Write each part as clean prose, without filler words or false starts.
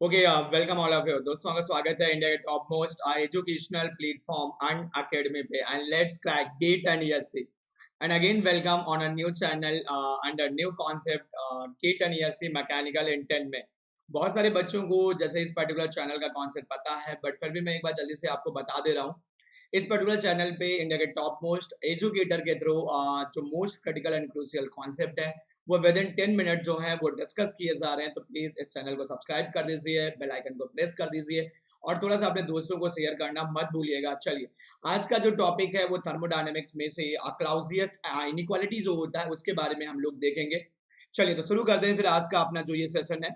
Okay, welcome all of you दोस्तों का स्वागत है इंडिया के top most educational platform Unacademy पे and let's crack GATE and ESE and again welcome on a new channel under new concept GATE and ESE mechanical intent में। बहुत सारे बच्चों को जैसे इस पर्टिकुलर चैनल का कॉन्सेप्ट पता है, बट फिर भी मैं एक बार जल्दी से आपको बता दे रहा हूँ। इस पर्टिकुलर चैनल पे इंडिया के टॉप मोस्ट एजुकेटर के थ्रू जो most critical and crucial concept है वो विद इन 10 मिनट जो है वो डिस्कस किए जा रहे हैं। तो प्लीज इस चैनल को सब्सक्राइब कर दीजिए, बेल आइकन को प्रेस कर दीजिए और थोड़ा सा अपने दोस्तों को शेयर करना मत भूलिएगा। चलिए, आज का जो टॉपिक है वो थर्मोडायनेमिक्स में से क्लाउजियस इनइक्वालिटी जो होता है उसके बारे में हम लोग देखेंगे। चलिए तो शुरू करते हैं फिर आज का अपना जो ये सेशन है।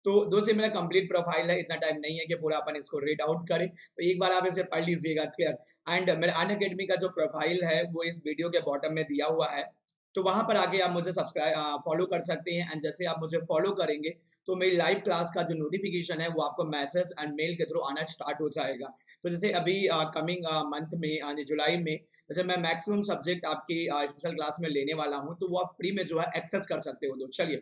तो दोस्तों, मेरा कंप्लीट प्रोफाइल है, इतना टाइम नहीं है कि पूरा अपन इसको रीड आउट करें, तो एक बार आप इसे पढ़ लीजिएगा। क्लियर। एंड मेरे अनअकैडमी का जो प्रोफाइल है वो इस वीडियो के बॉटम में दिया हुआ है, तो वहां पर आके आप मुझे सब्सक्राइब फॉलो कर सकते हैं। एंड जैसे आप मुझे फॉलो करेंगे तो मेरी लाइव क्लास का जो नोटिफिकेशन है वो आपको मैसेज एंड मेल के थ्रू आना स्टार्ट हो जाएगा। तो जैसे अभी कमिंग मंथ में यानी जुलाई में जैसे मैं मैक्सिमम सब्जेक्ट आपकी स्पेशल क्लास में लेने वाला हूं, तो वो आप फ्री में जो है एक्सेस कर सकते हो। तो चलिए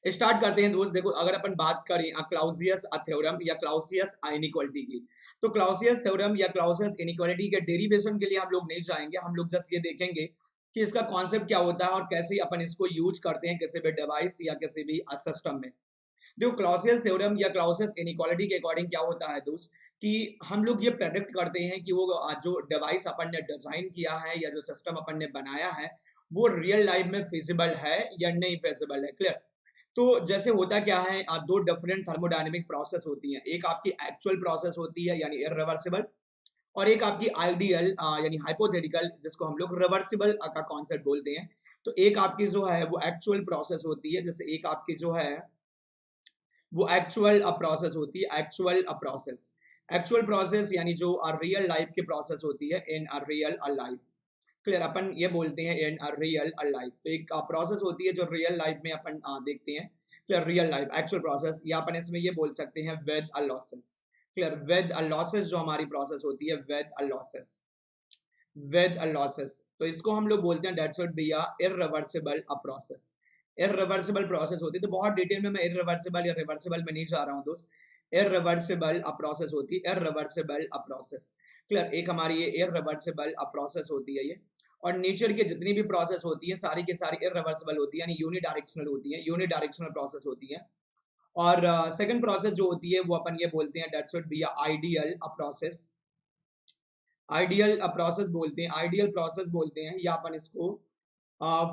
स्टार्ट करते हैं दोस्त। देखो, अगर अपन बात करें क्लाउसियस थ्योरम या क्लाउसियस इनइक्वालिटी की, तो क्लाउसियस थ्योरम या क्लाउसियस इनइक्वालिटी के डेरिवेशन के लिए हम लोग नहीं जाएंगे। हम लोग जस्ट ये देखेंगे कि इसका कॉन्सेप्ट क्या होता है और कैसे अपन इसको यूज करते हैं किसी भी डिवाइस या किसी भी सिस्टम में। देखो, क्लाउसियस थ्योरम या क्लाउसियस इनइक्वालिटी के अकॉर्डिंग क्या होता है दोस्त कि हम लोग ये प्रेडिक्ट करते हैं कि वो जो डिवाइस अपन ने डिजाइन किया है या जो सिस्टम अपन ने बनाया है वो रियल लाइफ में फिजिबल है या नहीं फिजिबल है। क्लियर। तो जैसे होता क्या है, दो डिफरेंट थर्मोडायनेमिक प्रोसेस होती हैं। एक आपकी एक्चुअल प्रोसेस होती है यानी इररिवर्सिबल, और एक आपकी आइडियल यानी हाइपोथेटिकल जिसको हम लोग रिवर्सिबल का कॉन्सेप्ट बोलते हैं। तो एक आपकी जो है वो एक्चुअल प्रोसेस होती है, जैसे एक आपकी जो है वो एक्चुअल प्रोसेस होती है। एक्चुअल प्रोसेस यानी जो रियल लाइफ की प्रोसेस होती है इन अ रियल लाइफ। क्लियर। अपन ये बोलते हैं इन अ रियल लाइफ। तो एक प्रोसेस होती है जो रियल लाइफ में अपन देखते हैं। Clear. Real life actual process, या अपन इसमें ये बोल सकते हैं with a losses. Clear. With a losses जो हमारी प्रोसेस होती है with a losses, with a losses, तो इसको हम लोग बोलते हैं that should be a irreversible a process. Irreversible process होती है। तो बहुत डिटेल में मैं इररिवर्सिबल या रिवर्सिबल में नहीं जा रहा हूँ दोस्त। इररिवर्सिबल अ प्रोसेस होती है, इररिवर्सिबल अ प्रोसेस। क्लियर। एक हमारी ये इररिवर्सिबल अ प्रोसेस होती है ये। और नेचर की जितनी भी प्रोसेस होती है सारी की सारी इररिवर्सिबल होती है, यानी यूनिडायरेक्शनल होती है, यूनिडायरेक्शनल प्रोसेस होती है। और सेकंड प्रोसेस जो होती है वो अपन ये बोलते हैं that should be a ideal a process. Ideal process बोलते हैं, आइडियल प्रोसेस बोलते हैं, या अपन इसको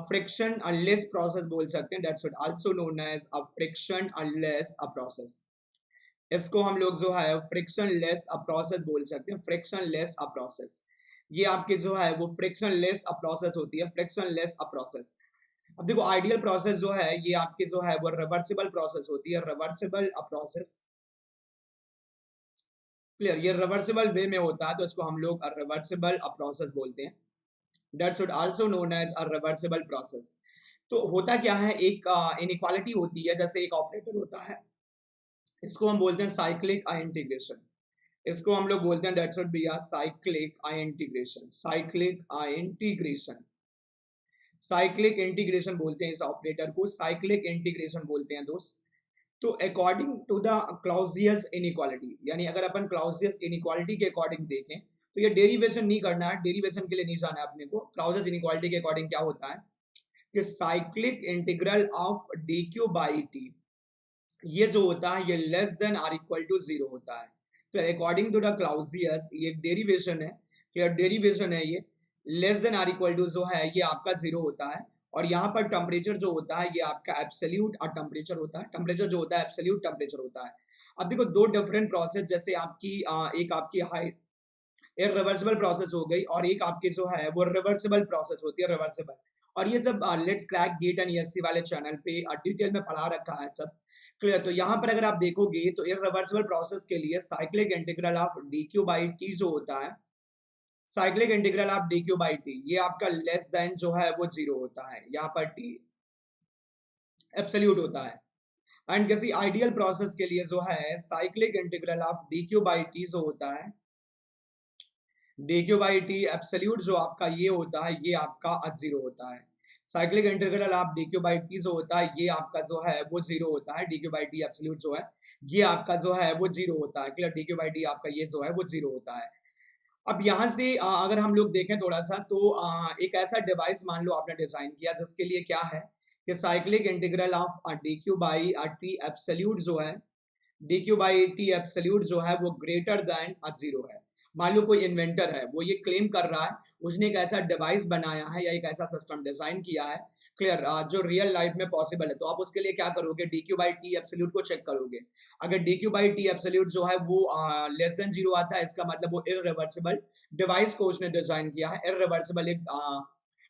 फ्रिक्शन लेस प्रोसेस बोल सकते हैं। That should also known as a frictionless uh process. इसको हम लोग जो है फ्रिक्शन लेस अ प्रोसेस बोल सकते हैं, फ्रिक्शन लेस अ प्रोसेस। ये आपके जो है वो फ्रिक्शन लेस अ प्रोसेस होती है, फ्रिक्शन लेस अ प्रोसेस। अब देखो, आइडियल प्रोसेस जो है ये आपके जो है वो रिवर्सिबल प्रोसेस होती है, रिवर्सिबल अ प्रोसेस। क्लियर। ये रिवर्सिबल वे में होता है तो इसको हम लोग रिवर्सिबल अ प्रोसेस बोलते हैं। That should also known as a reversible process. तो होता क्या है, एक इनइक्वालिटी होती है, जैसे एक ऑपरेटर होता है, इसको हम बोलते हैं साइक्लिक इंटीग्रेशन। इसको हम लोग बोलते हैं that should be a cyclic integration, cyclic integration, cyclic integration बोलते हैं इस ऑपरेटर को, साइक्लिक इंटीग्रेशन बोलते हैं दोस्त। तो अकॉर्डिंग टू द क्लाउजियस इनइक्वालिटी, यानी अगर अपन क्लाउजियस इनइक्वालिटी के अकॉर्डिंग देखें तो ये डेरिवेशन नहीं करना है, डेरिवेशन के लिए नहीं जाना है अपने को। क्लाउजियस इनइक्वालिटी के अकॉर्डिंग क्या होता है कि cyclic integral of D Q by T, ये जो होता है ये less than or equal to zero होता है। तो अकॉर्डिंग टू द क्लाउजियस ये डेरिवेशन है, क्लियर, डेरिवेशन है ये। Less than or equal to जो है ये आपका जीरो होता है। और यहाँ पर टेम्परेचर जो होता है ये आपका एब्सोल्यूट टेम्परेचर होता है, टेम्परेचर जो होता है एब्सोल्यूट टेम्परेचर होता है। अब देखो, दो डिफरेंट प्रोसेस, जैसे आपकी एक आपकी हाई इरिवर्सिबल प्रोसेस हो गई और एक आपकी जो है वो रिवर्सिबल प्रोसेस होती है, रिवर्सिबल। और ये सब let's crack GATE and ESE वाले चैनल पे डिटेल में पढ़ा रखा है सब। क्लियर। तो यहाँ पर अगर आप देखोगे तो इरिवर्सिबल प्रोसेस के लिए cyclic integral of D Q by T जो होता है, cyclic integral of D Q by T, ये आपका लेस देन जो है वो जीरो होता है, यहाँ पर टी एब्सोल्यूट होता है। एंड किसी आइडियल प्रोसेस के लिए जो है cyclic integral of D Q by T जो होता है, D Q by T absolute जो आपका ये होता है ये आपका जीरो होता है। Cyclic integral of D Q by T जो होता है ये आपका जो है वो जीरो होता है, D Q by T absolute जो है ये आपका जो है वो जीरो होता है। Clear, D Q by D आपका ये जो है वो जीरो होता है। अब यहाँ से अगर हम लोग देखें थोड़ा सा, तो एक ऐसा डिवाइस मान लो आपने डिजाइन किया जिसके लिए क्या है कि cyclic integral of D Q by T absolute जो है, D Q by T absolute जो है वो ग्रेटर देन जीरो है। मान लो कोई इन्वेंटर है, वो ये क्लेम कर रहा है, उसने एक ऐसा डिवाइस बनाया है या एक ऐसा सिस्टम डिजाइन किया है, क्लियर, जो रियल लाइफ में पॉसिबल है, तो आप उसके लिए क्या करोगे, D Q by T absolute को चेक करोगे। अगर D Q by T absolute जो है वो लेस देन जीरो आता है, इसका मतलब वो इररिवर्सिबल डिवाइस को उसने डिजाइन किया है, इररिवर्सिबल एक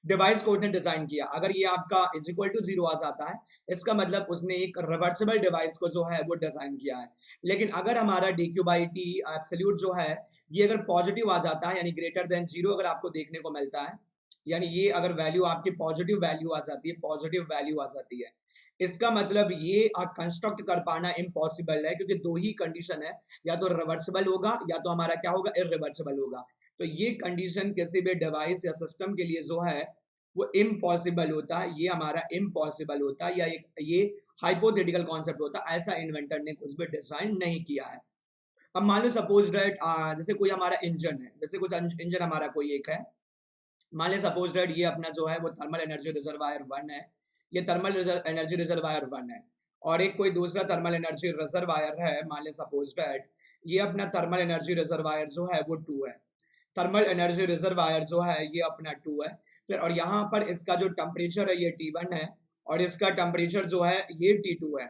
डिवाइस को उसने डिजाइन किया। अगर ये आपका इज इक्वल टू जीरो आ जाता है, इसका मतलब उसने एक रिवर्सिबल डिवाइस को जो है वो डिजाइन किया है। लेकिन अगर हमारा D Q by T absolute जो है ये अगर पॉजिटिव आ जाता है, यानी ग्रेटर देन जीरो अगर आपको देखने को मिलता है, यानी ये अगर वैल्यू आपकी पॉजिटिव वैल्यू आ जाती है, पॉजिटिव वैल्यू आ जाती है, इसका मतलब ये कंस्ट्रक्ट कर पाना इम्पॉसिबल है, क्योंकि दो ही कंडीशन है, या तो रिवर्सिबल होगा या तो हमारा क्या होगा, इररिवर्सिबल होगा। तो ये कंडीशन किसी भी डिवाइस या सिस्टम के लिए जो है वो इम्पॉसिबल होता है, ये हमारा इम्पॉसिबल होता है, या एक ये हाइपोथेटिकल कॉन्सेप्ट होता है, ऐसा इन्वेंटर ने कुछ भी डिजाइन नहीं किया है। अब मान लो सपोज दैट जैसे कोई हमारा इंजन है, जैसे कुछ इंजन हमारा कोई एक है, मान ले सपोज दैट ये अपना जो है वो थर्मल एनर्जी रिजर्वायर वन है, ये थर्मल एनर्जी रिजर्वायर वन है, और एक कोई दूसरा थर्मल एनर्जी रिजर्वायर है, मान ले सपोज दैट ये अपना थर्मल एनर्जी रिजर्वायर जो है वो टू है, थर्मल एनर्जी रिजर्वायर जो है ये अपना टू है, फिर और यहाँ पर इसका जो टेम्परेचर है ये T1 है, और इसका टेम्परेचर जो है ये T2 है,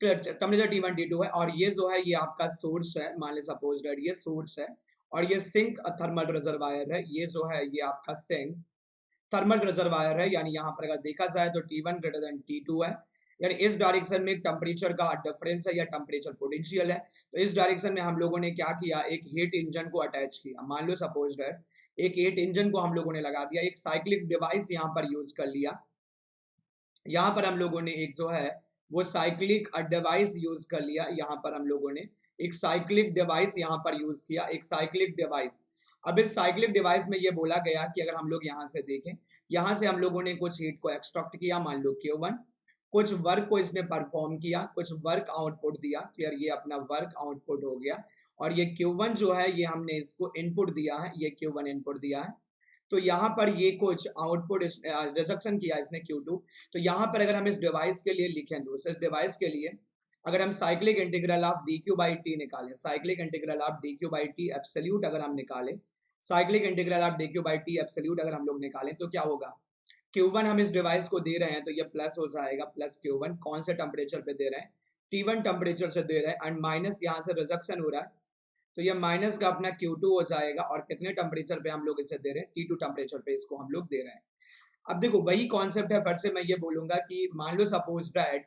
टेम्परेचर T1 T2 है, और ये जो है ये आपका सोर्स है, मान ले सपोज दैट ये सोर्स है, और ये सिंक थर्मल रिजर्वायर है, ये जो है ये आपका सिंक थर्मल रिजर्वायर है, यानी यहाँ पर अगर देखा जाए तो T1 ग्रेटर देन T2 है, यानी इस डायरेक्शन में टेम्परेचर का डिफरेंस है या टेम्परेचर पोटेंशियल है। तो इस डायरेक्शन में हम लोगों ने क्या किया, एक हीट इंजन को अटैच किया, मान लो सपोज दैट एक हीट इंजन को हम लोगों ने लगा दिया, एक साइक्लिक डिवाइस यहाँ पर यूज कर लिया, यहाँ पर हम लोगों ने एक जो है वो साइक्लिक डिवाइस यूज कर लिया, यहाँ पर हम लोगों ने एक साइक्लिक डिवाइस यहाँ पर यूज किया, एक साइक्लिक डिवाइस। अब इस साइक्लिक डिवाइस में ये बोला गया कि अगर हम लोग यहाँ से देखें, यहाँ से हम लोगों ने कुछ हीट को एक्सट्रैक्ट किया, मान लो Q1, कुछ वर्क को इसने परफॉर्म किया, कुछ वर्क आउटपुट दिया, क्लियर, ये अपना वर्क आउटपुट हो गया, और ये Q1 जो है ये हमने इसको इनपुट दिया है, ये Q1 इनपुट दिया है। तो यहाँ पर ये कुछ आउटपुट रिजेक्शन किया इसने Q2। तो यहाँ पर अगर हम इस डिवाइस के लिए लिखें, दोस्तों इस डिवाइस के लिए अगर हम cyclic integral of D Q by T निकालें, cyclic integral of D Q by T absolute अगर हम निकालें, cyclic integral of D Q by T absolute अगर हम लोग निकालें, तो क्या होगा, Q1 हम इस डिवाइस को दे रहे हैं तो ये प्लस हो जाएगा, प्लस Q1 कौन से टेम्परेचर पे दे रहे हैं, T1 टेम्परेचर से दे रहे हैं, एंड माइनस यहाँ से रिजेक्शन हो रहा है, तो ये माइनस का अपना Q2 हो जाएगा, और कितने टेम्परेचर पे हम लोग इसे दे रहे हैं, T2 टेम्परेचर पे इसको हम लोग दे रहे हैं। अब देखो वही कॉन्सेप्ट है, फिर से मैं ये बोलूंगा कि मान लो सपोज दैट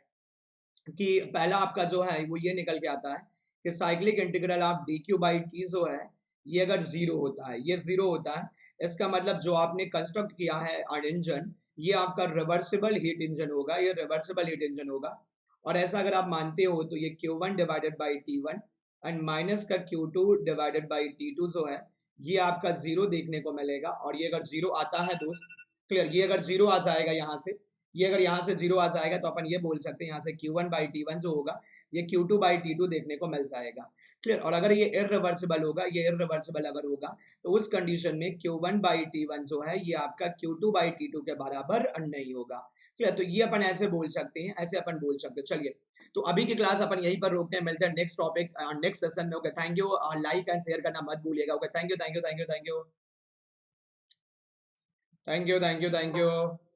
कि पहला आपका जो है वो ये निकल के आता है कि cyclic integral of D Q by T जो है ये अगर जीरो होता है, ये जीरो होता है, इसका मतलब जो आपने कंस्ट्रक्ट किया है इंजन, ये आपका रिवर्सिबल हीट इंजन होगा, ये रिवर्सिबल हीट इंजन होगा। और ऐसा अगर आप मानते हो तो ये Q1 divided by T1 and minus का Q2 डिवाइडेड बाई T2 जो है ये आपका जीरो देखने को मिलेगा, और ये अगर जीरो आता है दोस्त, क्लियर, ये अगर जीरो आ जाएगा यहाँ से, ये अगर यहाँ से जीरो आ जाएगा तो अपन ये बोल सकते हैं यहाँ से Q1 बाई T1 जो होगा ये Q2 बाई T2 देखने को मिल जाएगा, क्लियर। और अगर ये इररिवर्सिबल होगा, ये इररिवर्सिबल अगर होगा, तो उस कंडीशन में Q1 बाई T1 जो है ये आपका Q2 बाई T2 के बराबर नहीं होगा, क्लियर। तो ये अपन ऐसे बोल सकते हैं, ऐसे अपन बोल सकते हैं। चलिए, तो अभी की क्लास अपन यहीं पर रोकते हैं, मिलते हैं नेक्स्ट टॉपिक नेक्स्ट सेशन में। Okay, thank you, like and share करना मत भूलिएगा। Okay, thank you, thank you, thank you, thank you, thank you, thank you, thank you.